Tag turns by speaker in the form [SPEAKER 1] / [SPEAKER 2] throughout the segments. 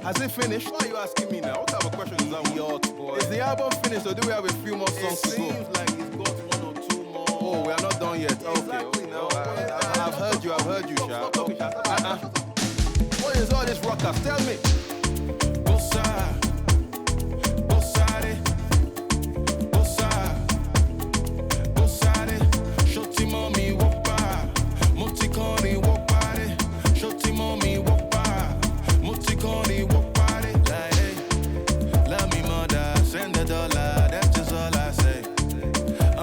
[SPEAKER 1] Has it finished?
[SPEAKER 2] Why are you asking me now? What type of question is that one?
[SPEAKER 1] Yacht, boy.
[SPEAKER 2] Is the album finished or do we have a few more songs
[SPEAKER 1] It
[SPEAKER 2] to go?
[SPEAKER 1] seems like he's got one or two more.
[SPEAKER 2] Oh, we are not done yet.
[SPEAKER 1] Exactly,
[SPEAKER 2] Okay.
[SPEAKER 1] now.
[SPEAKER 2] I've heard you, Sha.
[SPEAKER 1] Stop it, Sha.
[SPEAKER 2] What is all this ruckus? Tell me. Bossa, bossare, bossare, shoti mommy wopa, motikoni wopare, shoti mommy wopa, motikoni wopare. Like, hey, love me mother, send the dollar, that's just all I say.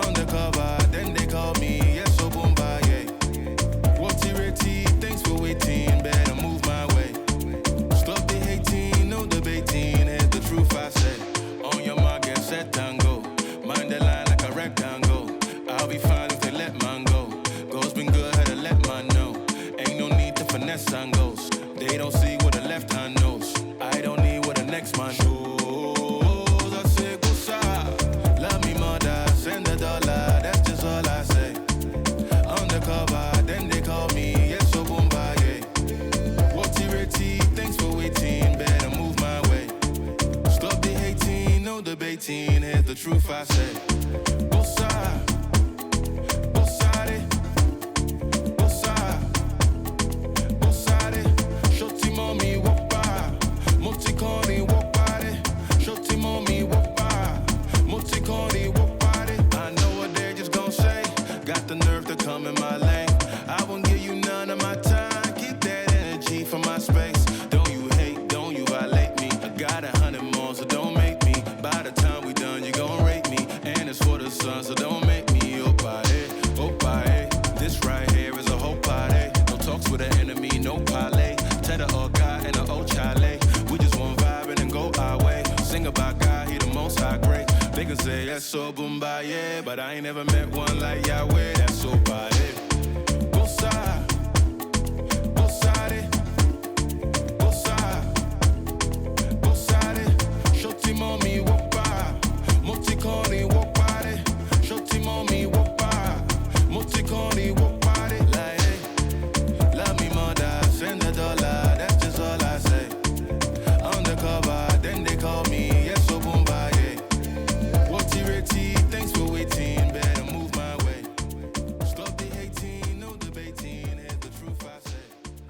[SPEAKER 2] Undercover, then they call me, yes, so boom, bye, yeah. Whatty-retty, thanks for waiting, better move my way. Stop the hating, no debating, here's the truth I say. On your mark, get set and go. Mind the line like a rectangle. I'll be fine if they let man go. Go's been good, had to let man know. Ain't no need to finesse and goes. They don't see what the left hand knows. I don't need what the next man shows. I say, go side. Love me, mother, send the dollar, that's just all I say. Undercover, then they call me, yes, so boom, bye, yeah. Whatty-retty, thanks for waiting, better move my way. Stop the hating, no debating, here's the truth I say. Bossa, bossare, bossa, bossare, shoti mommy wopa, motikoni wopare, shoti mommy wopa, motikoni wopare. I know what they just gon' say, got the nerve to come in my lane. I won't give you none of my time, keep that energy for my space. Don't you hate, don't you violate me. I got 100 more, so don't make me. By the time we done, you gon' rate me. And it's for the sun, so don't make me. Opa, hey. This right here is a whole party. No talks with the enemy, no parlay. Tell the old guy and the old Charlie. We just want vibing and go our way. Sing about God, he the most high great. They can say that's so boom by yeah, but I ain't never met one like Yahweh. That's so by it. Bossa, bossare, bossa, bossare, shoti mommy wopa, motikoni wopare, shoti mommy wopa, motikoni wopare. Like, hey, love me mother, send the dollar, that's just all I say. Undercover, then they call me, yes, so boom, bye, yeah. Whatty-retty, thanks for waiting, better move my way. Stop the hating, no debating, here's the truth I say.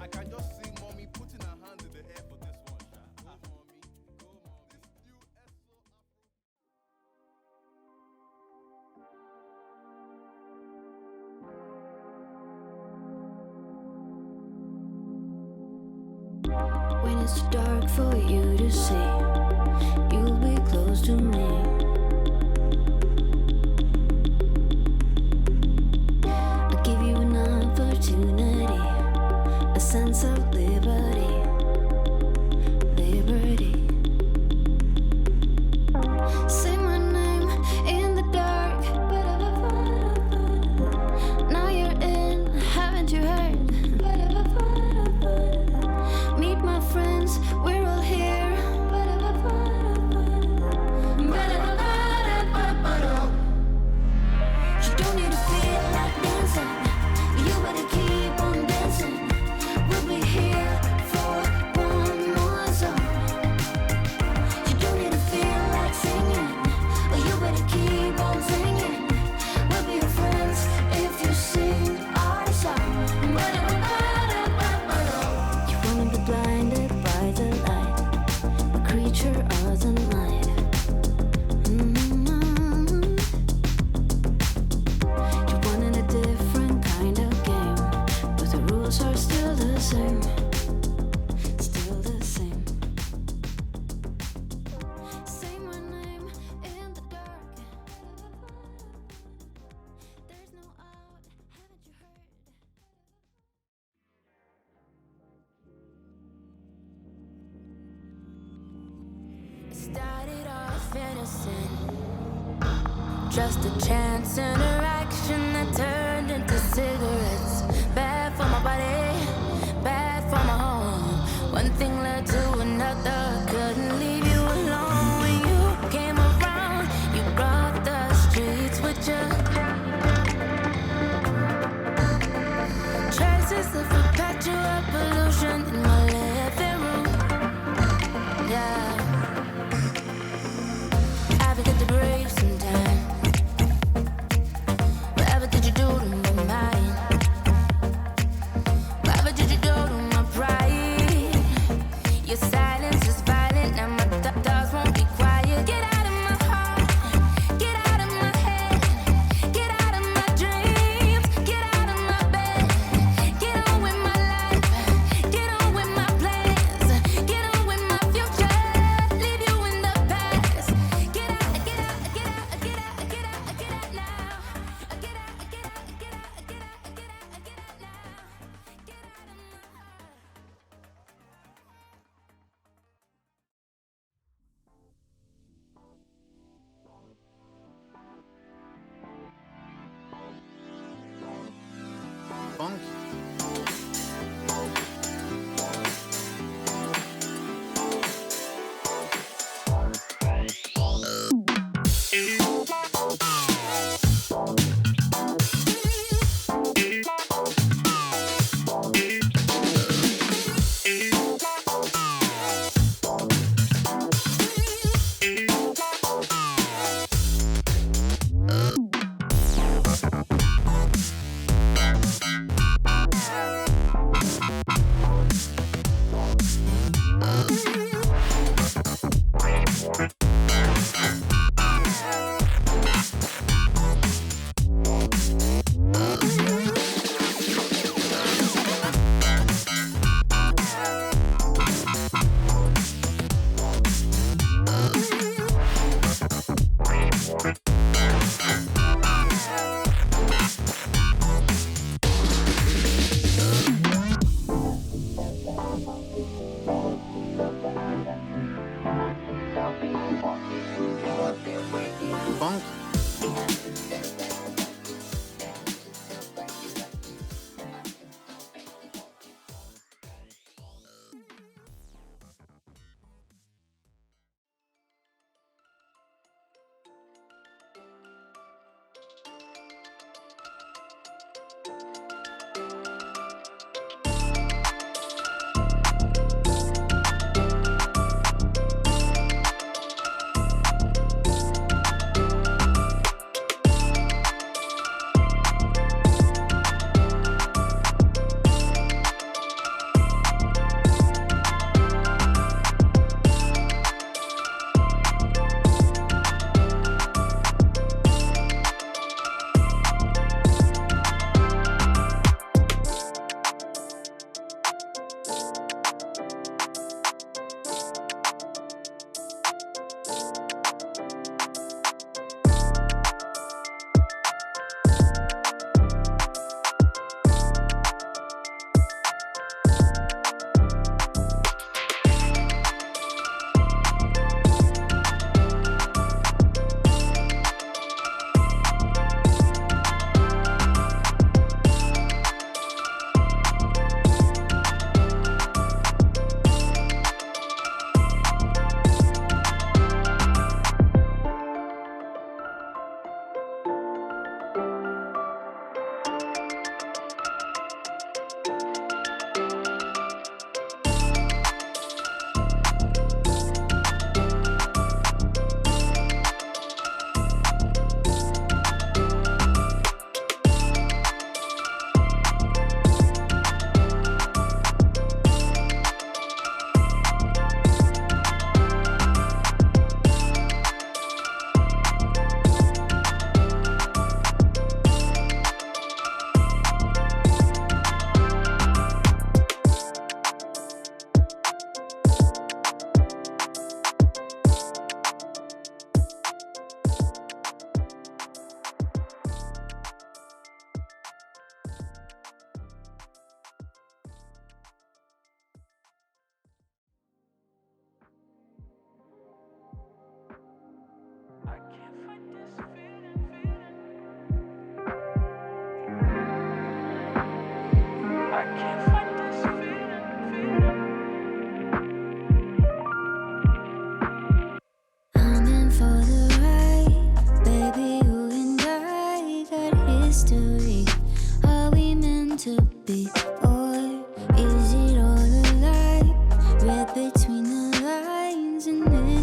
[SPEAKER 2] I can just see mommy putting her hand in the air for this one. Go mommy, go mommy.
[SPEAKER 3] When it's too dark for you to see, you'll be close to me. I'll give you an opportunity, a sense of liberty, liberty. Say my name in the dark. Now you're in, haven't you heard? Meet my friends, we're all here. You don't need to feel like dancing, you better keep on dancing. We'll be here for one more song. You don't need to feel like singing, you better keep on singing. We'll be your friends if you sing our song. You wanna be blinded by the light, a creature of the night. You wanted a different kind of game, but the rules are still the same. Still the same. Say my name in the dark. There's no out, haven't you heard? It started off innocent, just a chance interaction that turned into cigarettes. Bad for my body, bad for my home. One thing led to another, couldn't leave you alone. When you came around, you brought the streets with you. Traces of perpetual pollution in my living room.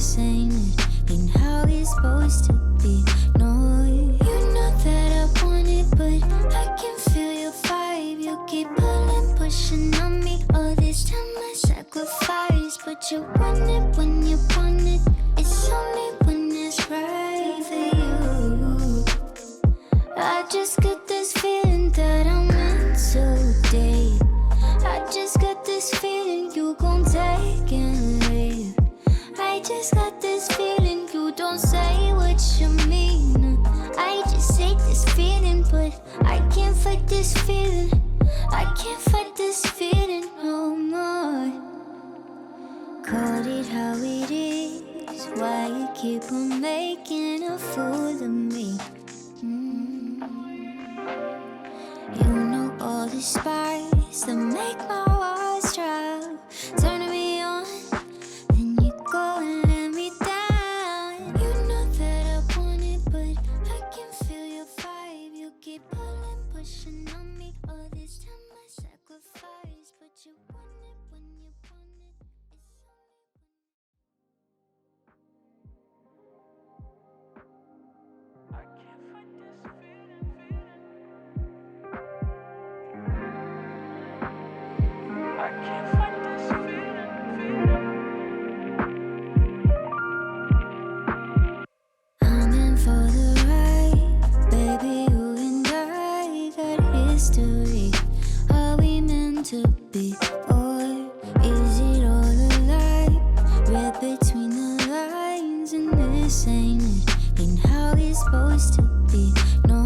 [SPEAKER 3] this ain't it, ain't how it's supposed to be. No, you know that I want it, but I can feel your vibe. You keep pulling, pushing on me. All this time I sacrifice, but you want it when you want it. It's only when it's right for you. I just got this feeling that I'm meant to date. I just got this feeling you gon' take and leave. I just got this feeling you don't say what you mean. I just hate this feeling, but I can't fight this feeling. I can't fight this feeling no more. Call it how it is. Why you keep on making a fool of me? You know all the spice that make my walls drop, turning me on, then you go and let me down. You know that I want it, but I can feel your vibe. You keep pulling, pushing on me. All this time I sacrifice, but you want it when you want it.
[SPEAKER 2] I can't fight this feeling. I can't fight this feeling.
[SPEAKER 3] I'm in for the ride, baby. You and I got history. Are we meant to be, or is it all a lie? Read between the lines, and this ain't it, ain't how it's supposed to be. No,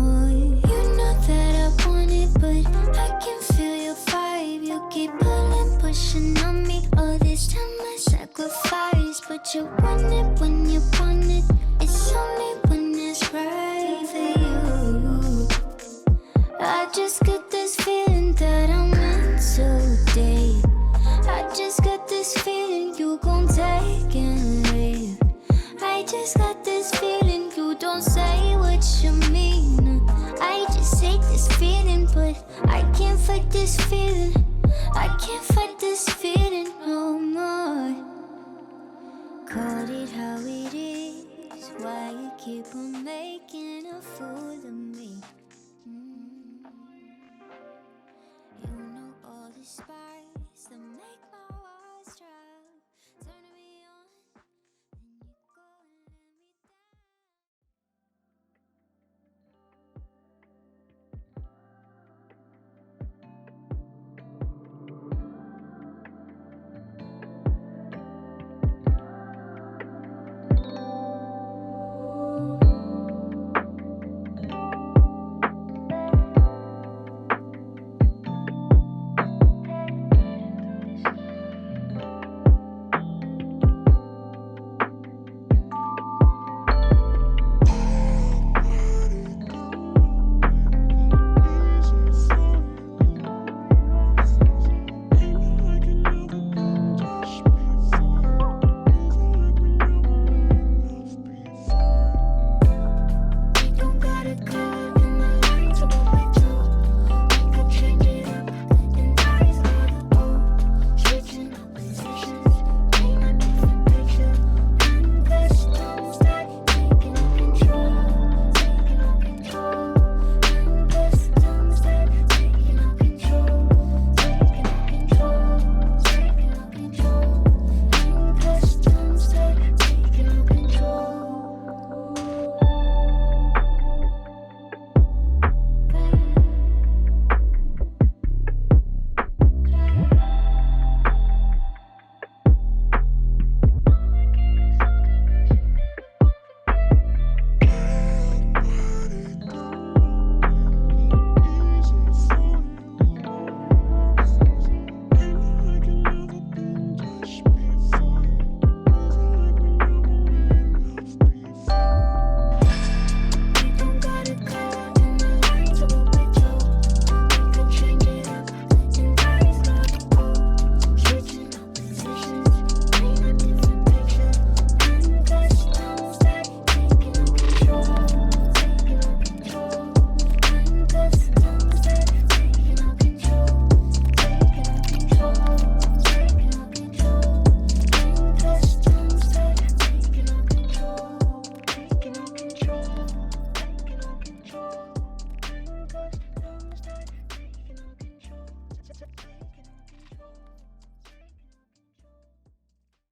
[SPEAKER 3] you know that I want it, but I can feel your vibe. You keep pulling, pushing on me. All this time I sacrifice, but you want it when you want it. It's only when it's right for you. I just got this feeling that I'm meant to date. I just got this feeling you gon' take and leave. I just got this feeling you don't say what you mean. I just hate this feeling, but I can't fight this feeling. I can't fight this feeling no more. Call it how it is. Why you keep on